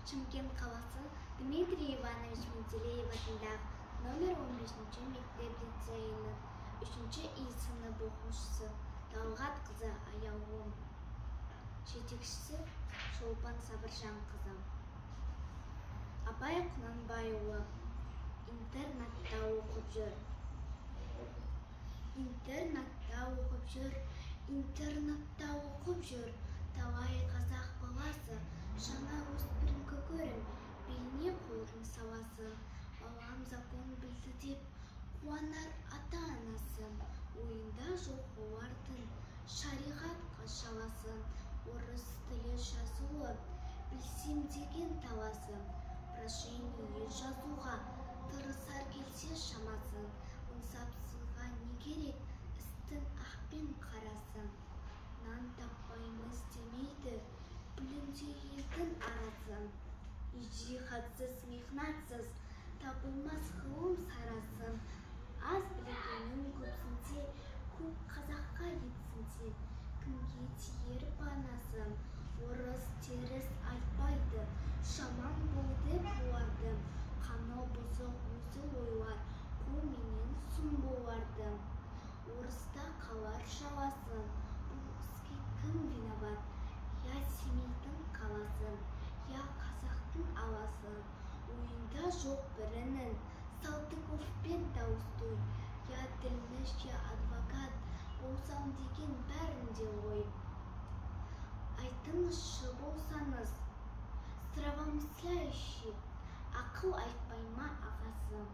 Шымкент қаласы Дмитрий Иванович Менделеев атындағы номер 15-ші мектеп-лицейінің 3-ші И сынып оқушысы Талғат қызы аяулым, жетекшісі Шолпан Сабыржанқызы. Абай Құнанбайұлы интернатта оқып жүр. Интернатта оқып жүр, интернатта оқып жүр. Талай қазақ баласы, жаңа өспірім көкөрім, беліне қолын саласы. Балам закон білді деп қуанар ата-анасы. Ойында жоқ олардың шариғатқа шаласын. Орыс тілі жазуы білсем деген таласы. Прошение жазуға тырысар келсе шамасын. Ынсапсызға не керек істің ақпен қарасы. Нан таппаймыз демейді білімде елдің арасы. Иждихатсыз, мехнатсыз табылмас ғылым сарасы. Аз білгеннің көпсінсе, көп қазаққа етсінсе, кімге тиер панасы. Орыс теріс айтпайды, жаман бол деп оларды. Қаны бұзық өзі ойлар, қу менен сұм боларды. Орыста қалар жаласы, бұл іске кім виноват? Я Семейдің қаласы, я қазақтың аласы. Ойында жоқ бірінің Салтыковпен Толстой. Я тілміш, я адвокат болсам деген бәрінде ой. Айтыңызшы болсаңыз, здравомысляющий, ақыл айтпай ма ағасы?